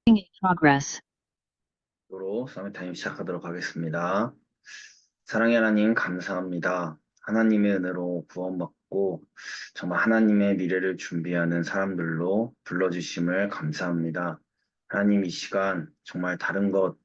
in progress. 으로 서밋타임 시작하도록 하겠습니다. 사랑의 하나님 감사합니다. 하나님의 은혜로 구원받고 정말 하나님의 미래를 준비하는 사람들로 불러주심을 감사합니다. 하나님 이 시간 정말 다른 것,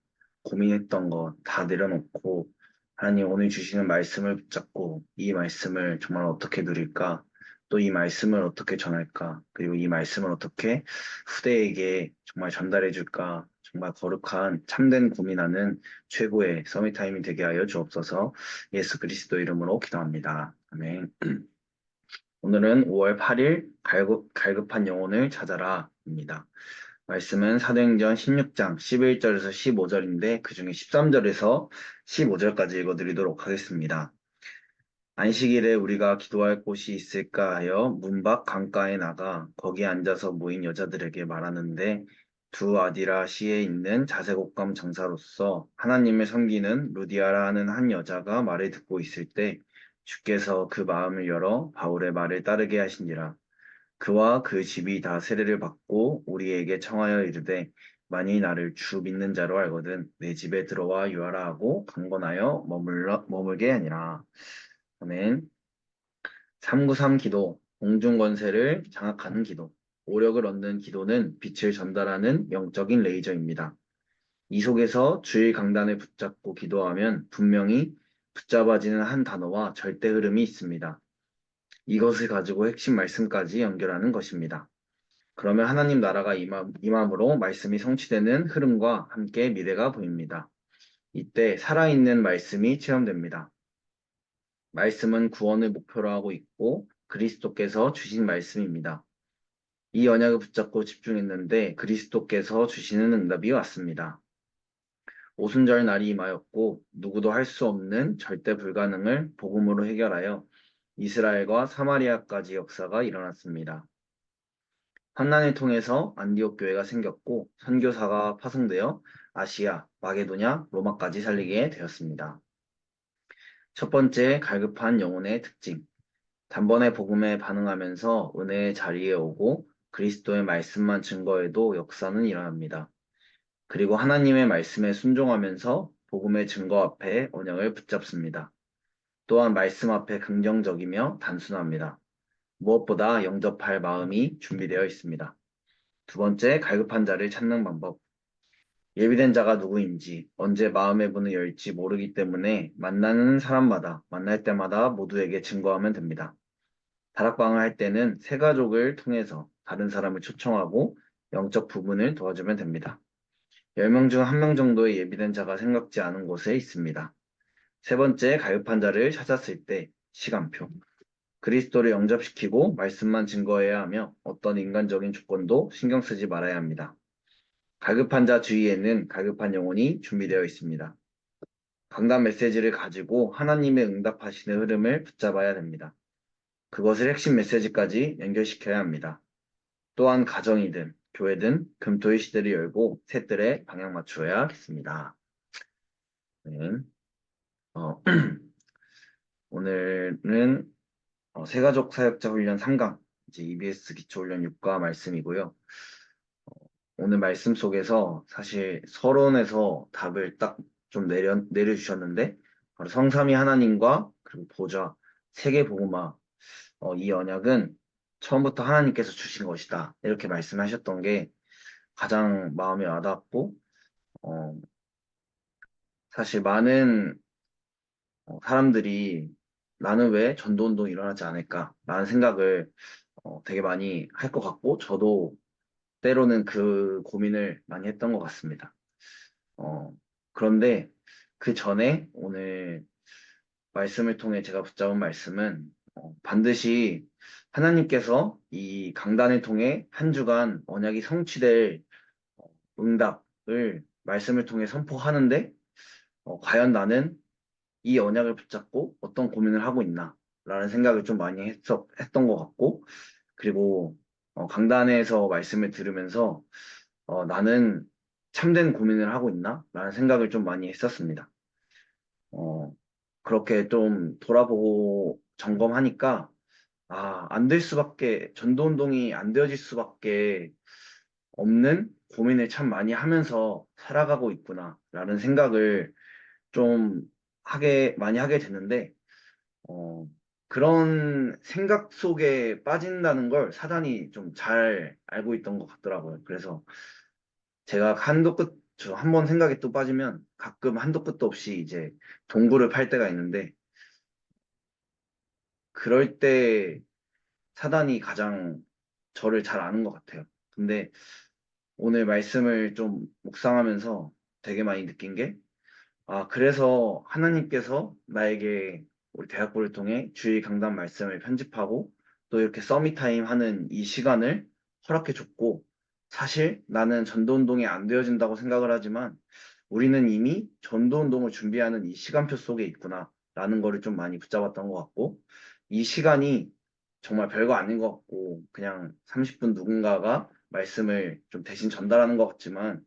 고민했던 것 다 내려놓고 하나님 오늘 주시는 말씀을 붙잡고 이 말씀을 정말 어떻게 누릴까? 또 이 말씀을 어떻게 전할까? 그리고 이 말씀을 어떻게 후대에게 정말 전달해 줄까? 정말 거룩한 참된 고민하는 최고의 서밋타임이 되게 하여 주옵소서. 예수 그리스도 이름으로 기도합니다. 아멘. 오늘은 5월 8일 갈급한 영혼을 찾아라입니다. 말씀은 사도행전 16장 11절에서 15절인데 그중에 13절에서 15절까지 읽어드리도록 하겠습니다. 안식일에 우리가 기도할 곳이 있을까 하여 문 밖 강가에 나가 거기 앉아서 모인 여자들에게 말하는데 두 아디라 시에 있는 자색옥감 장사로서 하나님을 섬기는 루디아라 하는 한 여자가 말을 듣고 있을 때 주께서 그 마음을 열어 바울의 말을 따르게 하시니라. 그와 그 집이 다 세례를 받고 우리에게 청하여 이르되 만일 나를 주 믿는 자로 알거든 내 집에 들어와 유하라 하고 강권하여 머물게 하니라. 아멘. 393 기도, 공중권세를 장악하는 기도, 오력을 얻는 기도는 빛을 전달하는 영적인 레이저입니다. 이 속에서 주의 강단을 붙잡고 기도하면 분명히 붙잡아지는 한 단어와 절대 흐름이 있습니다. 이것을 가지고 핵심 말씀까지 연결하는 것입니다. 그러면 하나님 나라가 임함으로 말씀이 성취되는 흐름과 함께 미래가 보입니다. 이때 살아있는 말씀이 체험됩니다. 말씀은 구원을 목표로 하고 있고 그리스도께서 주신 말씀입니다. 이 언약을 붙잡고 집중했는데 그리스도께서 주시는 응답이 왔습니다. 오순절 날이 임하였고 누구도 할 수 없는 절대 불가능을 복음으로 해결하여 이스라엘과 사마리아까지 역사가 일어났습니다. 환난을 통해서 안디옥 교회가 생겼고 선교사가 파송되어 아시아, 마게도냐, 로마까지 살리게 되었습니다. 첫 번째, 갈급한 영혼의 특징. 단번에 복음에 반응하면서 은혜의 자리에 오고 그리스도의 말씀만 증거해도 역사는 일어납니다. 그리고 하나님의 말씀에 순종하면서 복음의 증거 앞에 언약을 붙잡습니다. 또한 말씀 앞에 긍정적이며 단순합니다. 무엇보다 영접할 마음이 준비되어 있습니다. 두 번째, 갈급한 자를 찾는 방법. 예비된 자가 누구인지, 언제 마음의 문을 열지 모르기 때문에 만나는 사람마다, 만날 때마다 모두에게 증거하면 됩니다. 다락방을 할 때는 세 가족을 통해서 다른 사람을 초청하고 영적 부분을 도와주면 됩니다. 10명 중 1명 정도의 예비된 자가 생각지 않은 곳에 있습니다. 세 번째, 가입한 자를 찾았을 때 시간표. 그리스도를 영접시키고 말씀만 증거해야 하며 어떤 인간적인 조건도 신경 쓰지 말아야 합니다. 가급한 자 주위에는 가급한 영혼이 준비되어 있습니다. 강단 메시지를 가지고 하나님의 응답하시는 흐름을 붙잡아야 됩니다. 그것을 핵심 메시지까지 연결시켜야 합니다. 또한 가정이든 교회든 금토의 시대를 열고 셋들의 방향 맞추어야겠습니다. 네. 어, 오늘은 세가족 사역자 훈련 3강 이제 EBS 기초훈련 6과 말씀이고요. 오늘 말씀 속에서 사실 서론에서 답을 딱 좀 내려주셨는데 바로 성삼위 하나님과 그리고 보좌 세계복음화 이 언약은 처음부터 하나님께서 주신 것이다. 이렇게 말씀하셨던 게 가장 마음에 와닿았고, 어, 사실 많은 사람들이 나는 왜 전도운동이 일어나지 않을까? 라는 생각을 되게 많이 할 것 같고, 저도 때로는 그 고민을 많이 했던 것 같습니다. 어, 그런데 그 전에 오늘 말씀을 통해 제가 붙잡은 말씀은 반드시 하나님께서 이 강단을 통해 한 주간 언약이 성취될 응답을 말씀을 통해 선포하는데 과연 나는 이 언약을 붙잡고 어떤 고민을 하고 있나 라는 생각을 좀 많이 했던 것 같고 그리고 강단에서 말씀을 들으면서 나는 참된 고민을 하고 있나 라는 생각을 좀 많이 했었습니다. 어, 그렇게 좀 돌아보고 점검하니까 안 될 수밖에 전도운동이 안 되어질 수밖에 없는 고민을 참 많이 하면서 살아가고 있구나라는 생각을 좀 많이 하게 됐는데, 어, 그런 생각 속에 빠진다는 걸 사단이 좀 잘 알고 있던 것 같더라고요. 그래서 제가 저 한 번 생각에 또 빠지면 가끔 한도 끝도 없이 이제 동굴을 팔 때가 있는데, 그럴 때 사단이 가장 저를 잘 아는 것 같아요. 근데 오늘 말씀을 좀 묵상하면서 되게 많이 느낀 게, 그래서 하나님께서 나에게 우리 대학부를 통해 주일 강단 말씀을 편집하고 또 이렇게 서밋타임 하는 이 시간을 허락해 줬고, 사실 나는 전도운동이 안 되어진다고 생각을 하지만 우리는 이미 전도운동을 준비하는 이 시간표 속에 있구나 라는 거를 좀 많이 붙잡았던 것 같고, 이 시간이 정말 별거 아닌 것 같고 그냥 30분 누군가가 말씀을 좀 대신 전달하는 것 같지만,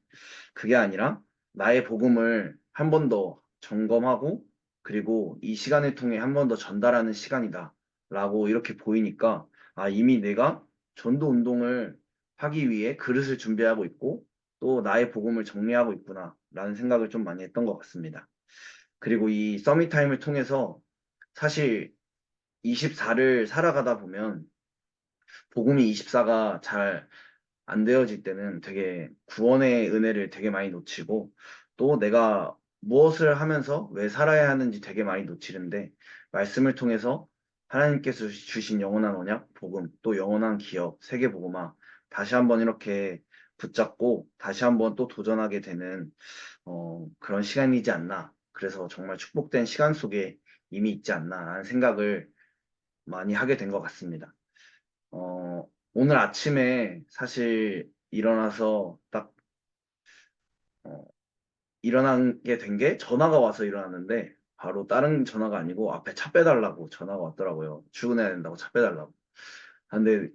그게 아니라 나의 복음을 한 번 더 점검하고 그리고 이 시간을 통해 한 번 더 전달하는 시간이다 라고 이렇게 보이니까, 이미 내가 전도 운동을 하기 위해 그릇을 준비하고 있고 또 나의 복음을 정리하고 있구나 라는 생각을 좀 많이 했던 것 같습니다. 그리고 이 서밋 타임을 통해서 사실 24를 살아가다 보면 복음이 24가 잘 안 되어질 때는 되게 구원의 은혜를 되게 많이 놓치고 또 내가 무엇을 하면서 왜 살아야 하는지 되게 많이 놓치는데, 말씀을 통해서 하나님께서 주신 영원한 언약, 복음, 또 영원한 기업, 세계복음화 다시 한번 이렇게 붙잡고 다시 한번 또 도전하게 되는 그런 시간이지 않나. 그래서 정말 축복된 시간 속에 이미 있지 않나라는 생각을 많이 하게 된 것 같습니다. 오늘 아침에 사실 일어나서 딱, 어, 일어나게 된 게 전화가 와서 일어났는데, 바로 다른 전화가 아니고 앞에 차 빼달라고 전화가 왔더라고요. 출근해야 된다고 차 빼달라고. 근데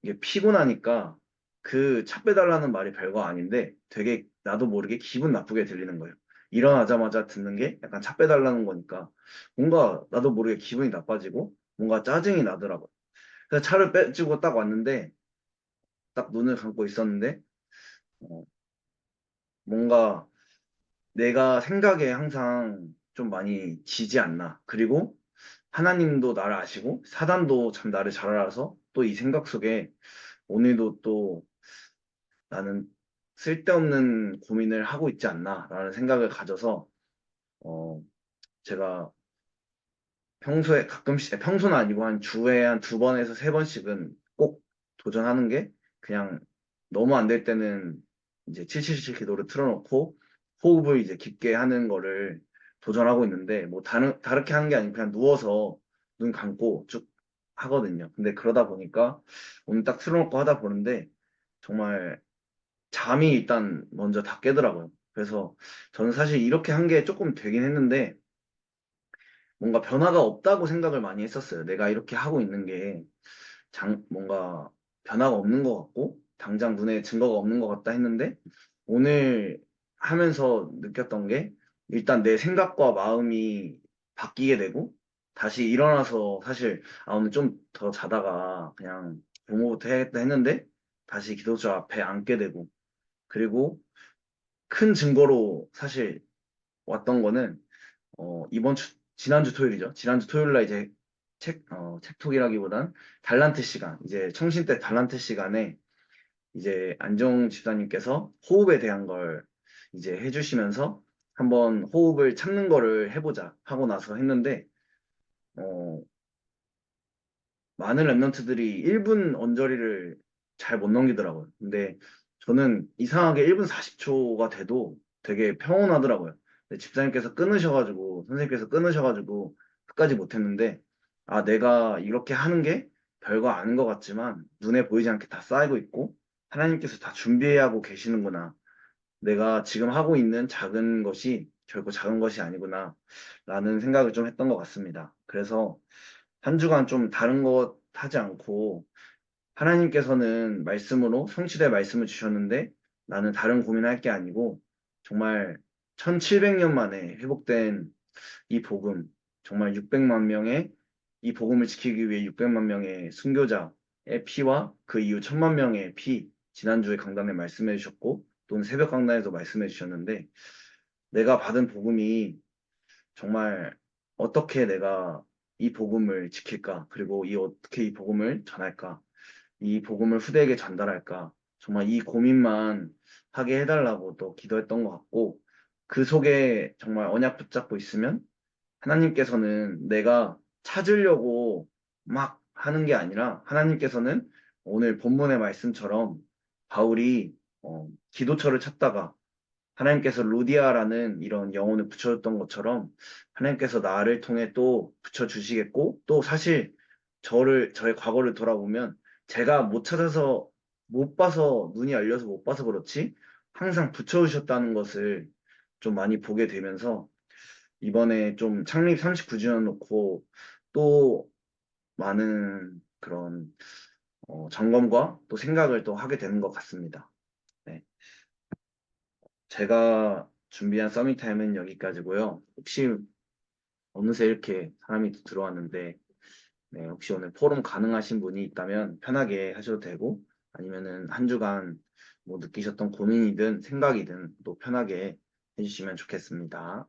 이게 피곤하니까 그 차 빼달라는 말이 별거 아닌데 되게 나도 모르게 기분 나쁘게 들리는 거예요. 일어나자마자 듣는 게 약간 차 빼달라는 거니까 뭔가 나도 모르게 기분이 나빠지고 뭔가 짜증이 나더라고요. 그래서 차를 빼주고 딱 왔는데 딱 눈을 감고 있었는데, 어, 뭔가 내가 생각에 항상 좀 많이 지지 않나. 그리고 하나님도 나를 아시고 사단도 참 나를 잘 알아서 또 이 생각 속에 오늘도 또 나는 쓸데없는 고민을 하고 있지 않나라는 생각을 가져서, 어, 제가 평소에 가끔씩, 평소는 아니고 한 주에 한 두 번에서 세 번씩은 꼭 도전하는 게, 그냥 너무 안 될 때는 이제 777 기도를 틀어놓고 호흡을 이제 깊게 하는 거를 도전하고 있는데, 뭐 다르게 하는 게 아니고 그냥 누워서 눈 감고 쭉 하거든요. 근데 그러다 보니까 오늘 딱 틀어놓고 하다 보는데 정말 잠이 일단 먼저 다 깨더라고요. 그래서 저는 사실 이렇게 한 게 조금 되긴 했는데 뭔가 변화가 없다고 생각을 많이 했었어요. 내가 이렇게 하고 있는 게 뭔가 변화가 없는 것 같고, 당장 눈에 증거가 없는 것 같다 했는데, 오늘 하면서 느꼈던 게, 일단 내 생각과 마음이 바뀌게 되고, 다시 일어나서 사실, 오늘 좀 더 자다가 그냥 공부부터 해야겠다 했는데, 다시 기도자 앞에 앉게 되고, 그리고 큰 증거로 사실 왔던 거는, 지난주 토요일이죠. 지난주 토요일 날 이제 책톡이라기보단 달란트 시간, 이제 청신 때 달란트 시간에 이제 안정 집사님께서 호흡에 대한 걸 이제 해주시면서 한번 호흡을 참는 거를 해보자 하고 나서 했는데, 어, 많은 랩런트들이 1분 언저리를 잘 못 넘기더라고요. 근데 저는 이상하게 1분 40초가 돼도 되게 평온하더라고요. 근데 집사님께서 끊으셔가지고, 선생님께서 끊으셔가지고, 끝까지 못했는데, 내가 이렇게 하는 게 별거 아닌 것 같지만, 눈에 보이지 않게 다 쌓이고 있고, 하나님께서 다 준비하고 계시는구나. 내가 지금 하고 있는 작은 것이 결코 작은 것이 아니구나. 라는 생각을 좀 했던 것 같습니다. 그래서 한 주간 좀 다른 것 하지 않고, 하나님께서는 말씀으로 성취될 말씀을 주셨는데 나는 다른 고민할 게 아니고 정말 1700년 만에 회복된 이 복음, 정말 600만 명의 이 복음을 지키기 위해 600만 명의 순교자의 피와 그 이후 1000만 명의 피, 지난주에 강단에 말씀해 주셨고 또는 새벽 강단에서 말씀해 주셨는데 내가 받은 복음이 정말 어떻게 내가 이 복음을 지킬까? 그리고 어떻게 이 복음을 전할까? 이 복음을 후대에게 전달할까? 정말 이 고민만 하게 해달라고 또 기도했던 것 같고, 그 속에 정말 언약 붙잡고 있으면 하나님께서는 내가 찾으려고 막 하는 게 아니라 하나님께서는 오늘 본문의 말씀처럼 바울이 기도처를 찾다가 하나님께서 루디아라는 이런 영혼을 붙여줬던 것처럼 하나님께서 나를 통해 또 붙여주시겠고 또 사실 저의 과거를 돌아보면 제가 못 찾아서 못 봐서 눈이 열려서 못 봐서 그렇지 항상 붙여주셨다는 것을 좀 많이 보게 되면서 이번에 좀 창립 39주년 놓고 또 많은 그런 점검과 또 생각을 또 하게 되는 것 같습니다. 네. 제가 준비한 서밋 타임은 여기까지고요. 혹시 어느새 이렇게 사람이 들어왔는데 네, 혹시 오늘 포럼 가능하신 분이 있다면 편하게 하셔도 되고 아니면은 한 주간 뭐 느끼셨던 고민이든 생각이든 또 편하게 해주시면 좋겠습니다.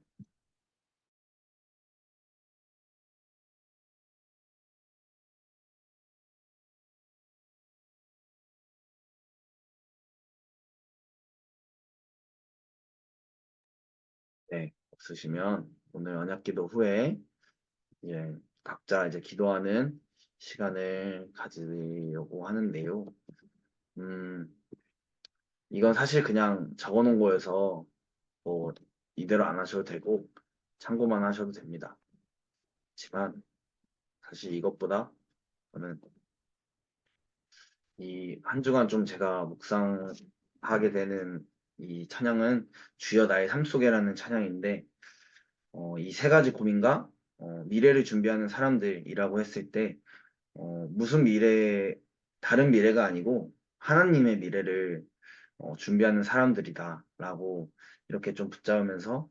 네, 없으시면 오늘 언약기도 후에 이제 각자 이제 기도하는 시간을 가지려고 하는데요. 음, 이건 사실 그냥 적어놓은 거여서 뭐 이대로 안 하셔도 되고 참고만 하셔도 됩니다. 하지만 사실 이것보다 저는 이 한 주간 좀 제가 묵상하게 되는 이 찬양은 주여 나의 삶 속에라는 찬양인데 이 세 가지 고민과 미래를 준비하는 사람들이라고 했을 때 무슨 다른 미래가 아니고 하나님의 미래를 준비하는 사람들이다라고 이렇게 좀 붙잡으면서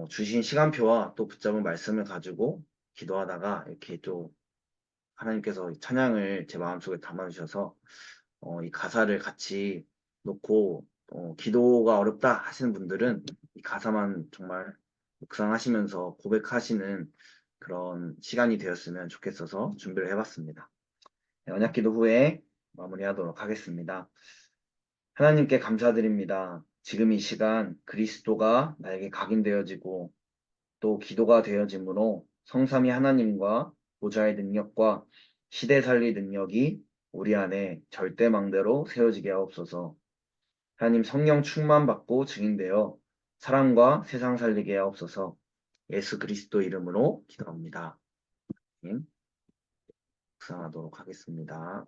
주신 시간표와 또 붙잡은 말씀을 가지고 기도하다가 이렇게 또 하나님께서 이 찬양을 제 마음속에 담아주셔서 이 가사를 같이 놓고 기도가 어렵다 하시는 분들은 이 가사만 정말 묵상하시면서 고백하시는 그런 시간이 되었으면 좋겠어서 준비를 해봤습니다. 네, 언약기도 후에 마무리하도록 하겠습니다. 하나님께 감사드립니다. 지금 이 시간 그리스도가 나에게 각인되어지고 또 기도가 되어지므로 성삼위 하나님과 보좌의 능력과 시대 살릴 능력이 우리 안에 절대망대로 세워지게 하옵소서. 하나님 성령 충만 받고 증인되어 사랑과 세상 살리게 하옵소서. 예수 그리스도 이름으로 기도합니다. 묵상하도록 하겠습니다.